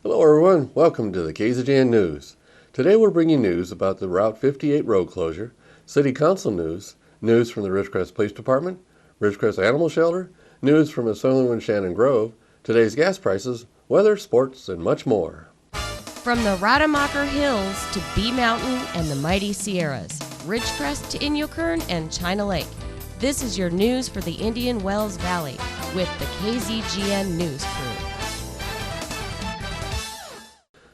Hello everyone, welcome to the KZGN News. Today we're bringing news about the Route 58 road closure, City Council news, news from the Ridgecrest Police Department, Ridgecrest Animal Shelter, news from the Sutherland Shannon Grove, today's gas prices, weather, sports, and much more. From the Rademacher Hills to Bee Mountain and the mighty Sierras, Ridgecrest to Inyokern and China Lake, this is your news for the Indian Wells Valley with the KZGN News crew.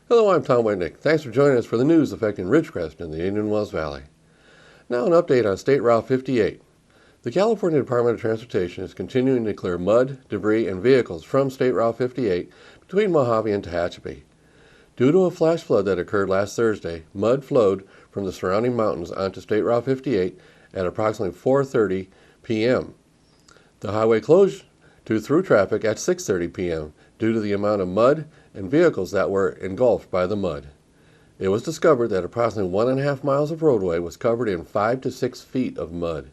Hello, I'm Tom Whitnick. Thanks for joining us for the news affecting Ridgecrest and the Indian Wells Valley. Now an update on State Route 58. The California Department of Transportation is continuing to clear mud, debris, and vehicles from State Route 58 between Mojave and Tehachapi. Due to a flash flood that occurred last Thursday, mud flowed from the surrounding mountains onto State Route 58 at approximately 4:30 p.m. The highway closed to through traffic at 6:30 p.m. due to the amount of mud and vehicles that were engulfed by the mud. It was discovered that approximately 1.5 miles of roadway was covered in 5 to 6 feet of mud.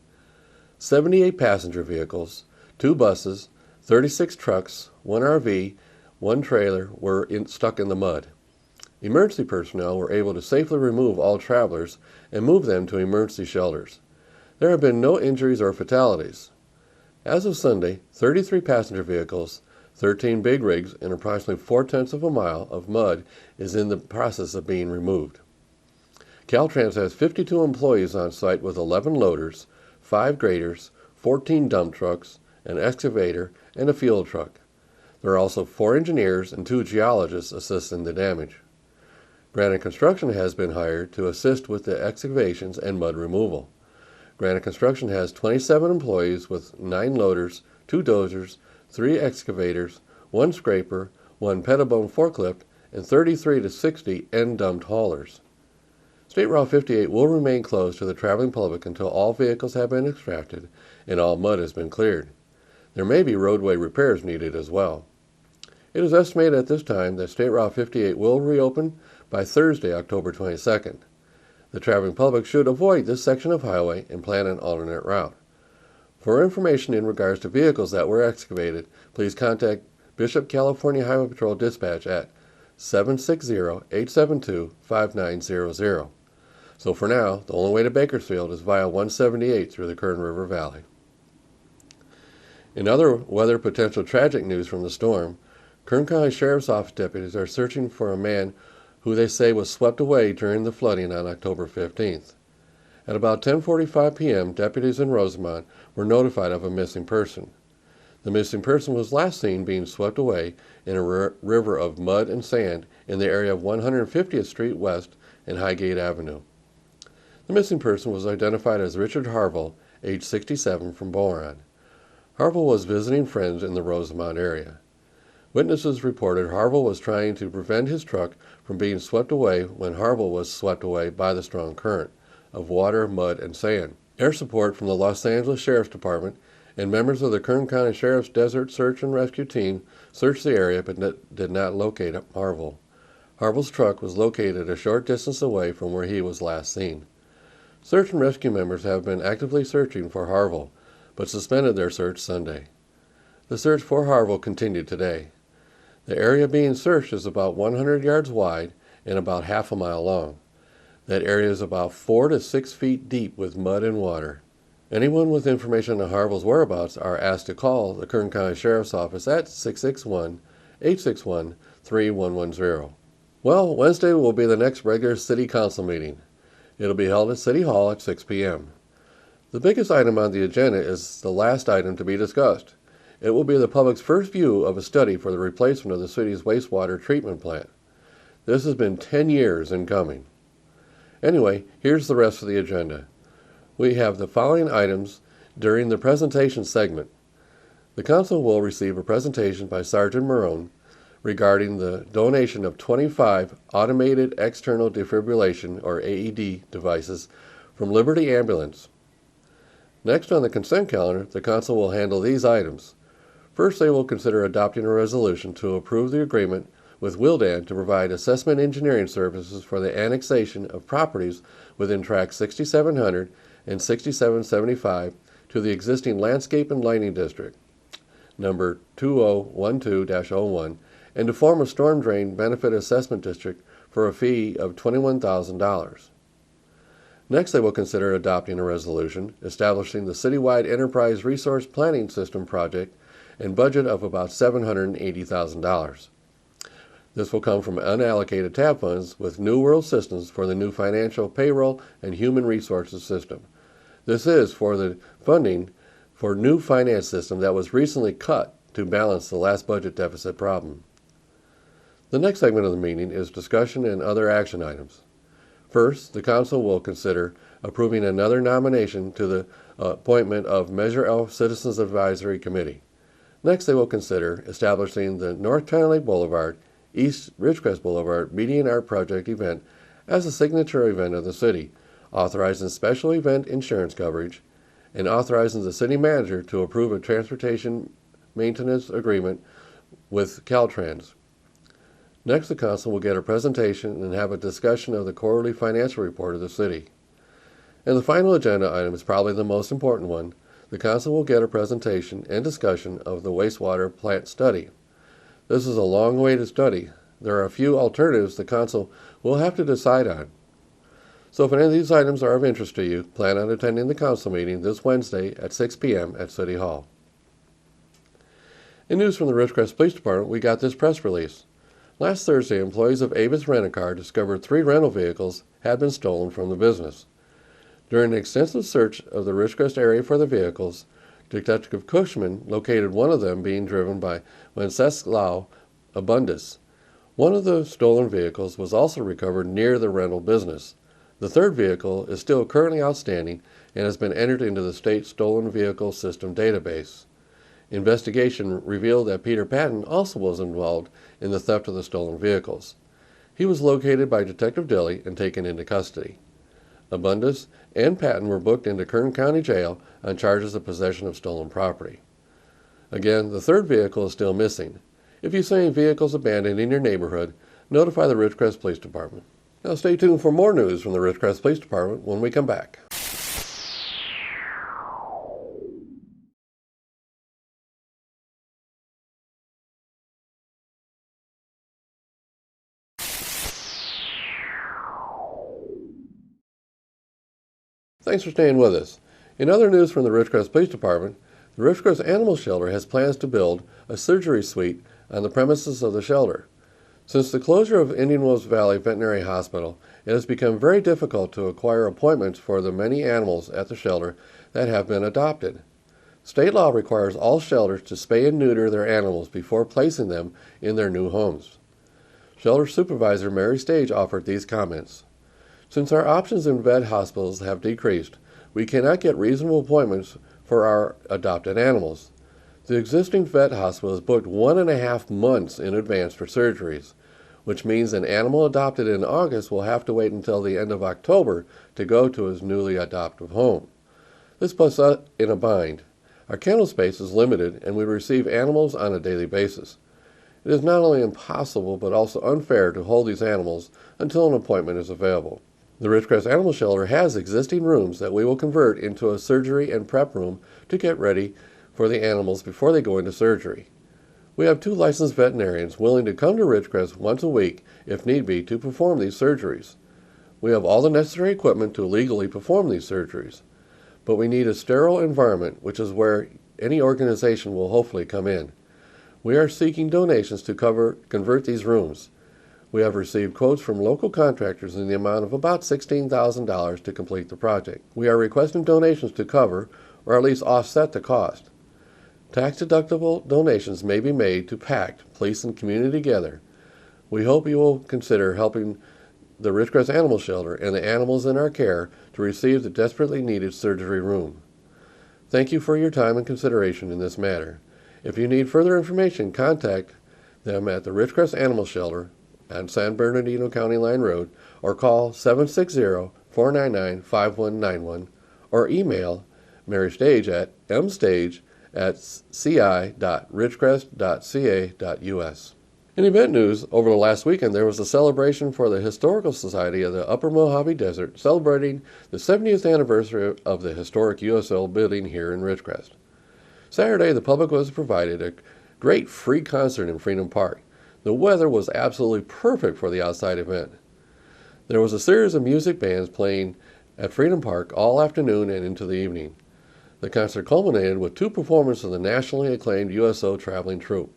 78 passenger vehicles, 2 buses, 36 trucks, 1 RV, 1 trailer were stuck in the mud. Emergency personnel were able to safely remove all travelers and move them to emergency shelters. There have been no injuries or fatalities. As of Sunday, 33 passenger vehicles, 13 big rigs, and approximately 0.4 of a mile of mud is in the process of being removed. Caltrans has 52 employees on site with 11 loaders, 5 graders, 14 dump trucks, an excavator, and a field truck. There are also 4 engineers and 2 geologists assisting the damage. Granite Construction has been hired to assist with the excavations and mud removal. Granite Construction has 27 employees with 9 loaders, 2 dozers, 3 excavators, 1 scraper, 1 Pettibone forklift, and 33 to 60 end-dumped haulers. State Route 58 will remain closed to the traveling public until all vehicles have been extracted and all mud has been cleared. There may be roadway repairs needed as well. It is estimated at this time that State Route 58 will reopen by Thursday, October 22nd. The traveling public should avoid this section of highway and plan an alternate route. For information in regards to vehicles that were excavated, please contact Bishop California Highway Patrol Dispatch at 760-872-5900. So for now, the only way to Bakersfield is via 178 through the Kern River Valley. In other weather potential tragic news from the storm, Kern County Sheriff's Office deputies are searching for a man who they say was swept away during the flooding on October 15th. At about 10:45 p.m., deputies in Rosamond were notified of a missing person. The missing person was last seen being swept away in a river of mud and sand in the area of 150th Street West and Highgate Avenue. The missing person was identified as Richard Harville, age 67, from Boron. Harville was visiting friends in the Rosamond area. Witnesses reported Harville was trying to prevent his truck from being swept away when Harville was swept away by the strong current of water, mud, and sand. Air support from the Los Angeles Sheriff's Department and members of the Kern County Sheriff's Desert Search and Rescue Team searched the area but did not locate Harville. Harville's truck was located a short distance away from where he was last seen. Search and rescue members have been actively searching for Harville, but suspended their search Sunday. The search for Harville continued today. The area being searched is about 100 yards wide and about half a mile long. That area is about 4 to 6 feet deep with mud and water. Anyone with information on Harville's whereabouts are asked to call the Kern County Sheriff's Office at 661-861-3110. Well, Wednesday will be the next regular City Council meeting. It'll be held at City Hall at 6 p.m. The biggest item on the agenda is the last item to be discussed. It will be the public's first view of a study for the replacement of the city's wastewater treatment plant. This has been 10 years in coming. Anyway, here's the rest of the agenda. We have the following items during the presentation segment. The Council will receive a presentation by Sergeant Marone regarding the donation of 25 automated external defibrillation, or AED, devices from Liberty Ambulance. Next on the consent calendar, the Council will handle these items. First, they will consider adopting a resolution to approve the agreement with Willdan to provide assessment engineering services for the annexation of properties within Track 6700 and 6775 to the existing Landscape and Lighting District, number 2012-01, and to form a storm drain benefit assessment district for a fee of $21,000. Next, they will consider adopting a resolution establishing the citywide Enterprise Resource Planning System project and budget of about $780,000. This will come from unallocated TAB funds with New World Systems for the new financial payroll and human resources system. This is for the funding for new finance system that was recently cut to balance the last budget deficit problem. The next segment of the meeting is discussion and other action items. First, the Council will consider approving another nomination to the appointment of Measure L Citizens Advisory Committee. Next, they will consider establishing the North China Lake Boulevard, East Ridgecrest Boulevard Median Art Project event as a signature event of the city, authorizing special event insurance coverage, and authorizing the city manager to approve a transportation maintenance agreement with Caltrans. Next, the Council will get a presentation and have a discussion of the quarterly financial report of the city. And the final agenda item is probably the most important one. The Council will get a presentation and discussion of the wastewater plant study. This is a long-awaited study. There are a few alternatives the Council will have to decide on. So if any of these items are of interest to you, plan on attending the Council meeting this Wednesday at 6 p.m. at City Hall. In news from the Ridgecrest Police Department, we got this press release. Last Thursday, employees of Avis Rent-A-Car discovered 3 rental vehicles had been stolen from the business. During an extensive search of the Ridgecrest area for the vehicles, Detective Cushman located one of them being driven by Wenceslau Abundis. One of the stolen vehicles was also recovered near the rental business. The third vehicle is still currently outstanding and has been entered into the state stolen vehicle system database. Investigation revealed that Peter Patton also was involved in the theft of the stolen vehicles. He was located by Detective Dilly and taken into custody. Abundis and Patton were booked into Kern County Jail on charges of possession of stolen property. Again, the third vehicle is still missing. If you see any vehicles abandoned in your neighborhood, notify the Ridgecrest Police Department. Now stay tuned for more news from the Ridgecrest Police Department when we come back. Thanks for staying with us. In other news from the Ridgecrest Police Department, the Ridgecrest Animal Shelter has plans to build a surgery suite on the premises of the shelter. Since the closure of Indian Wells Valley Veterinary Hospital, it has become very difficult to acquire appointments for the many animals at the shelter that have been adopted. State law requires all shelters to spay and neuter their animals before placing them in their new homes. Shelter Supervisor Mary Stage offered these comments. Since our options in vet hospitals have decreased, we cannot get reasonable appointments for our adopted animals. The existing vet hospital is booked 1.5 months in advance for surgeries, which means an animal adopted in August will have to wait until the end of October to go to his newly adoptive home. This puts us in a bind. Our kennel space is limited and we receive animals on a daily basis. It is not only impossible but also unfair to hold these animals until an appointment is available. The Ridgecrest Animal Shelter has existing rooms that we will convert into a surgery and prep room to get ready for the animals before they go into surgery. We have 2 licensed veterinarians willing to come to Ridgecrest once a week, if need be, to perform these surgeries. We have all the necessary equipment to legally perform these surgeries, but we need a sterile environment, which is where any organization will hopefully come in. We are seeking donations to convert these rooms. We have received quotes from local contractors in the amount of about $16,000 to complete the project. We are requesting donations to cover, or at least offset the cost. Tax-deductible donations may be made to PACT, Police and Community Together. We hope you will consider helping the Ridgecrest Animal Shelter and the animals in our care to receive the desperately needed surgery room. Thank you for your time and consideration in this matter. If you need further information, contact them at the Ridgecrest Animal Shelter on San Bernardino County Line Road, or call 760-499-5191, or email Mary Stage at mstage@ci.ridgecrest.ca.us. In event news, over the last weekend there was a celebration for the Historical Society of the Upper Mojave Desert, celebrating the 70th anniversary of the historic USL building here in Ridgecrest. Saturday, the public was provided a great free concert in Freedom Park. The weather was absolutely perfect for the outside event. There was a series of music bands playing at Freedom Park all afternoon and into the evening. The concert culminated with 2 performances of the nationally acclaimed USO traveling troupe.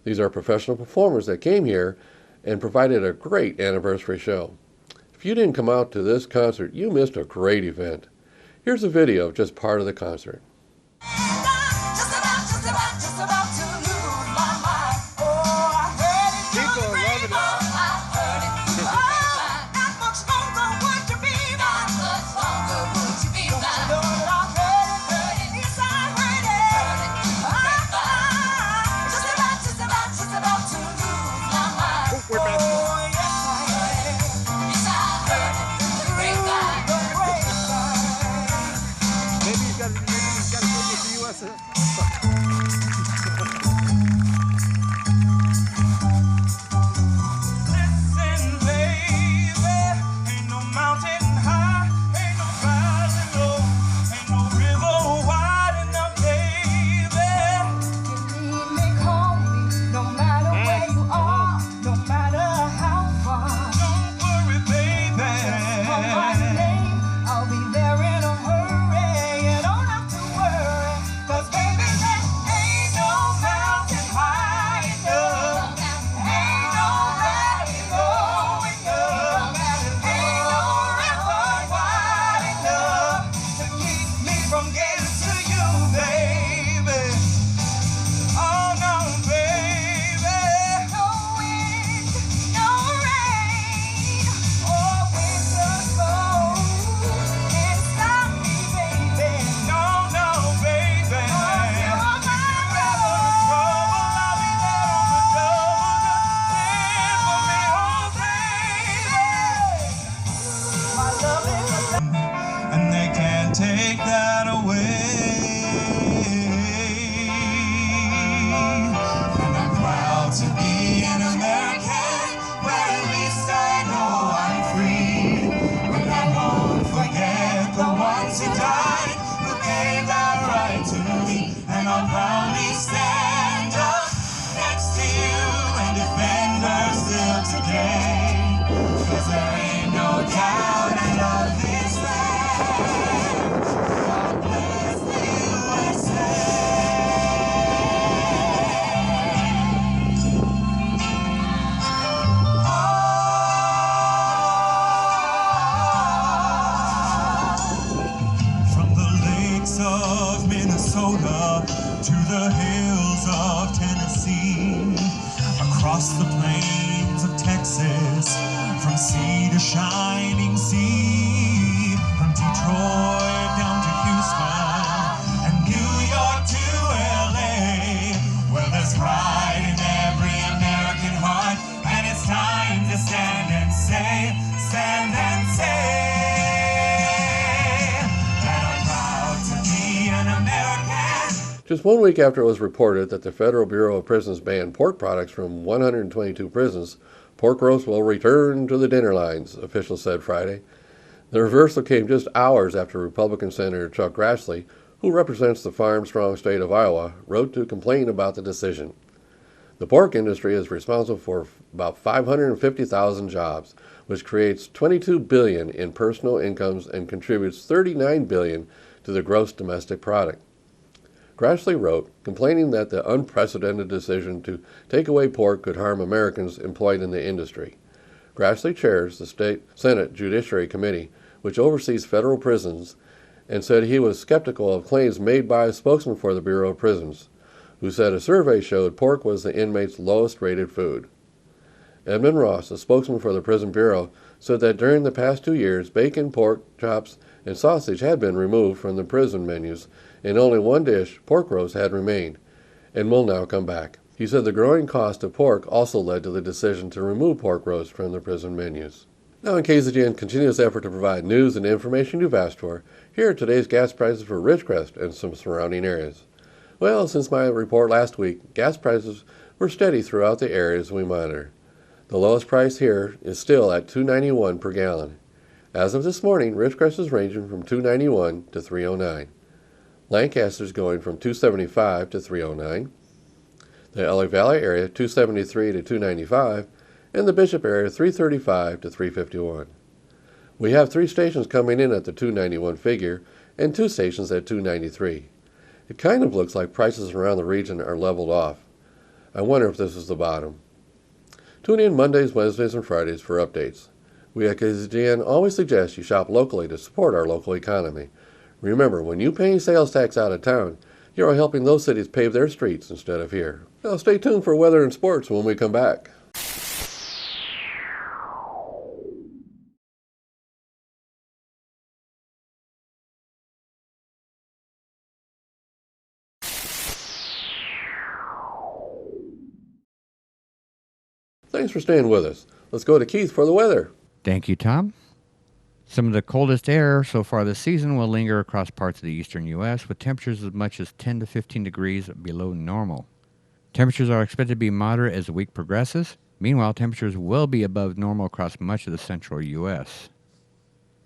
These are professional performers that came here and provided a great anniversary show. If you didn't come out to this concert, you missed a great event. Here's a video of just part of the concert. And they can't take that away. And I'm proud to be an American, where at least I know I'm free. But I won't forget the ones who died, who gave that right to me. And I'll proudly stand up next to you and defend her still today. 'Cause there ain't no doubt I love this land. God bless the USA. From the lakes of Minnesota to the hills of Tennessee, across the plains of Texas, from sea to shining sea, from Detroit down to Houston, and New York to LA, well, there's pride in every American heart, and it's time to stand and say that I'm proud to be an American. Just 1 week after it was reported that the Federal Bureau of Prisons banned pork products from 122 prisons, pork roast will return to the dinner lines, officials said Friday. The reversal came just hours after Republican Senator Chuck Grassley, who represents the farm-strong state of Iowa, wrote to complain about the decision. The pork industry is responsible for about 550,000 jobs, which creates $22 billion in personal incomes and contributes $39 billion to the gross domestic product. Grassley wrote, complaining that the unprecedented decision to take away pork could harm Americans employed in the industry. Grassley chairs the State Senate Judiciary Committee, which oversees federal prisons, and said he was skeptical of claims made by a spokesman for the Bureau of Prisons, who said a survey showed pork was the inmates' lowest-rated food. Edmund Ross, a spokesman for the Prison Bureau, said that during the past 2 years, bacon, pork, chops, and sausage had been removed from the prison menus, and only one dish, pork roast, had remained, and will now come back. He said the growing cost of pork also led to the decision to remove pork roast from the prison menus. Now in KZGN's continuous effort to provide news and information you've asked for, here are today's gas prices for Ridgecrest and some surrounding areas. Well, since my report last week, gas prices were steady throughout the areas we monitor. The lowest price here is still at $2.91 per gallon. As of this morning, Ridgecrest is ranging from $2.91 to $3.09. Lancaster's going from $2.75 to $3.09. The LA Valley area 273 to 295, and the Bishop area 335 to 351. We have 3 stations coming in at the 291 figure and 2 stations at 293. It kind of looks like prices around the region are leveled off. I wonder if this is the bottom. Tune in Mondays, Wednesdays, and Fridays for updates. We at KZGN always suggest you shop locally to support our local economy. Remember, when you pay sales tax out of town, you are helping those cities pave their streets instead of here. Now stay tuned for weather and sports when we come back. Thanks for staying with us. Let's go to Keith for the weather. Thank you, Tom. Some of the coldest air so far this season will linger across parts of the eastern U.S., with temperatures as much as 10 to 15 degrees below normal. Temperatures are expected to be moderate as the week progresses. Meanwhile, temperatures will be above normal across much of the central U.S.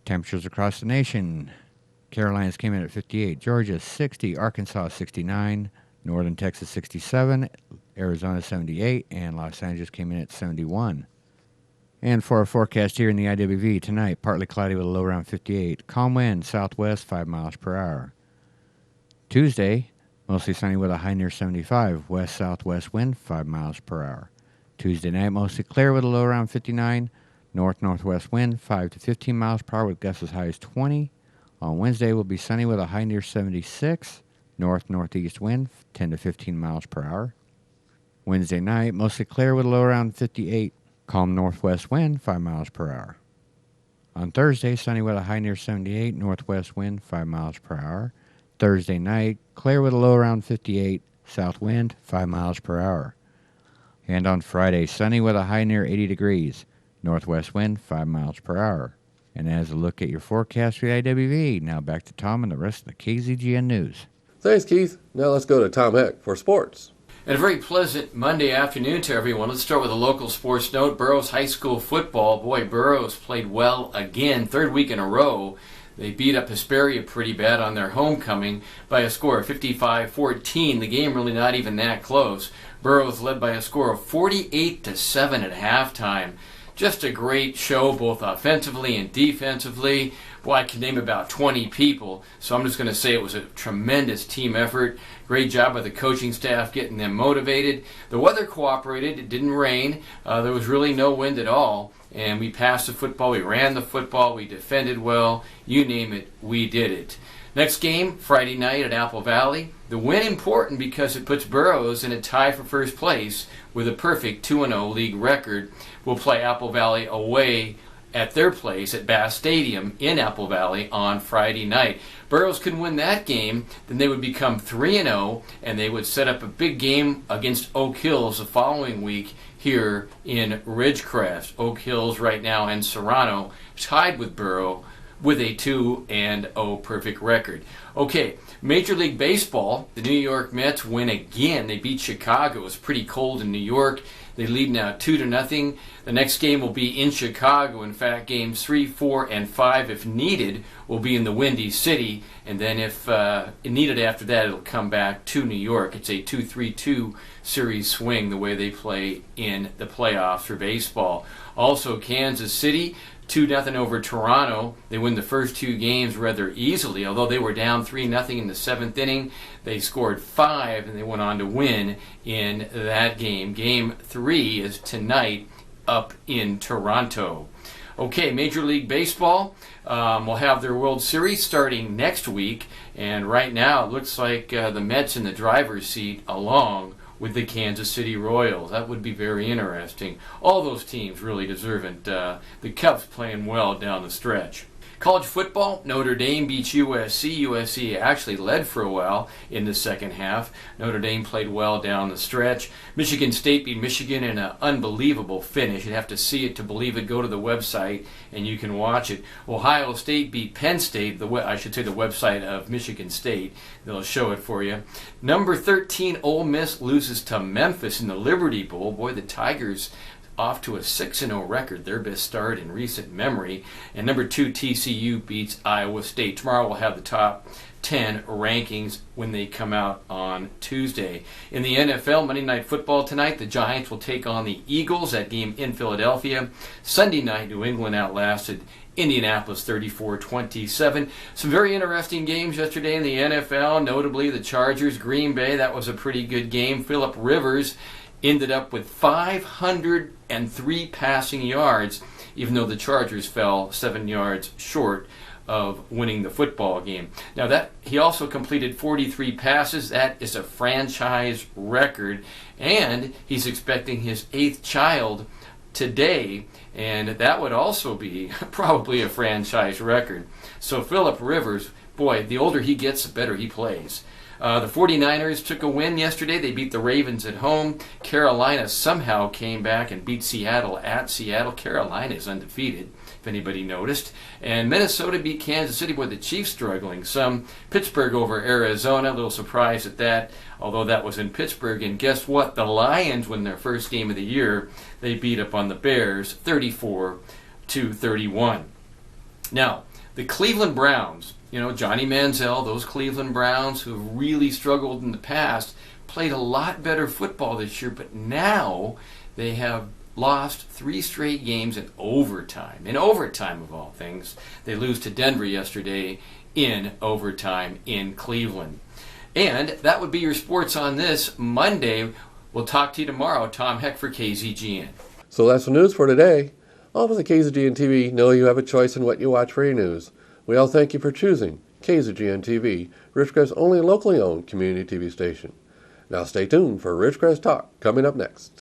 Temperatures across the nation. Carolinas came in at 58, Georgia 60, Arkansas 69, Northern Texas 67, Arizona 78, and Los Angeles came in at 71. And for our forecast here in the IWV tonight, partly cloudy with a low around 58. Calm wind, southwest, 5 miles per hour. Tuesday, mostly sunny with a high near 75. West-southwest wind, 5 miles per hour. Tuesday night, mostly clear with a low around 59. North-northwest wind, 5 to 15 miles per hour with gusts as high as 20. On Wednesday, will be sunny with a high near 76. North-northeast wind, 10 to 15 miles per hour. Wednesday night, mostly clear with a low around 58. Calm northwest wind, 5 miles per hour. On Thursday, sunny with a high near 78, northwest wind, 5 miles per hour. Thursday night, clear with a low around 58, south wind, 5 miles per hour. And on Friday, sunny with a high near 80 degrees, northwest wind, 5 miles per hour. And as a look at your forecast for the IWV, now back to Tom and the rest of the KZGN News. Thanks, Keith. Now let's go to Tom Heck for sports. And a very pleasant Monday afternoon to everyone. Let's start with a local sports note. Burroughs High School football. Boy, Burroughs played well again, 3rd week in a row. They beat up Hesperia pretty bad on their homecoming by a score of 55-14. The game really not even that close. Burroughs led by a score of 48-7 at halftime. Just a great show, both offensively and defensively. Boy, I can name about 20 people, so I'm just going to say it was a tremendous team effort. Great job by the coaching staff getting them motivated. The weather cooperated. It didn't rain. There was really no wind at all. And we passed the football. We ran the football. We defended well. You name it, we did it. Next game, Friday night at Apple Valley. The win important because it puts Burroughs in a tie for first place with a perfect 2-0 league record. We'll play Apple Valley away at their place at Bass Stadium in Apple Valley on Friday night. Burroughs could win that game, then they would become 3-0, and they would set up a big game against Oak Hills the following week here in Ridgecrest. Oak Hills right now and Serrano tied with Burroughs with a 2-0 perfect record. Okay, Major League Baseball, the New York Mets win again. They beat Chicago. It was pretty cold in New York. They lead now 2-0. The next game will be in Chicago. In fact, games 3, 4, and 5, if needed, will be in the Windy City. And then if needed after that, it'll come back to New York. It's a 2-3-2 series swing the way they play in the playoffs for baseball. Also, Kansas City, 2-0 over Toronto. They win the first 2 games rather easily. Although they were down 3-0 in the 7th inning, they scored 5 and they went on to win in that game. Game 3 is tonight up in Toronto. Okay, Major League Baseball will have their World Series starting next week. And right now it looks like the Mets in the driver's seat along with the Kansas City Royals. That would be very interesting. All those teams really deserve it. The Cubs playing well down the stretch. College football, Notre Dame beats USC. USC actually led for a while in the second half. Notre Dame played well down the stretch. Michigan State beat Michigan in an unbelievable finish. You'd have to see it to believe it. Go to the website and you can watch it. Ohio State beat Penn State, I should say the website of Michigan State. They'll show it for you. Number 13, Ole Miss loses to Memphis in the Liberty Bowl. Boy, the Tigers off to a 6-0 record, their best start in recent memory. And number 2, TCU beats Iowa State. Tomorrow we'll have the top 10 rankings when they come out on Tuesday. In the NFL, Monday Night Football tonight, the Giants will take on the Eagles. That game in Philadelphia. Sunday night, New England outlasted Indianapolis 34-27. Some very interesting games yesterday in the NFL, notably the Chargers, Green Bay. That was a pretty good game. Phillip Rivers ended up with 503 passing yards, even though the Chargers fell 7 yards short of winning the football game. Now that he also completed 43 passes, that is a franchise record, and he's expecting his 8th child today, and that would also be probably a franchise record. So Phillip Rivers, boy, the older he gets, the better he plays. The 49ers took a win yesterday. They beat the Ravens at home. Carolina somehow came back and beat Seattle at Seattle. Carolina is undefeated, if anybody noticed. And Minnesota beat Kansas City. Boy, the Chiefs struggling some. Pittsburgh over Arizona. A little surprised at that, although that was in Pittsburgh. And guess what? The Lions win their first game of the year. They beat up on the Bears 34-31. Now, the Cleveland Browns, you know, Johnny Manziel, those Cleveland Browns who have really struggled in the past, played a lot better football this year, but now they have lost 3 straight games in overtime. In overtime, of all things. They lose to Denver yesterday in overtime in Cleveland. And that would be your sports on this Monday. We'll talk to you tomorrow. Tom Heck for KZGN. So that's the news for today. All of us at KZGN-TV know you have a choice in what you watch for your news. We all thank you for choosing KZGN-TV, Ridgecrest's only locally owned community TV station. Now stay tuned for Ridgecrest Talk coming up next.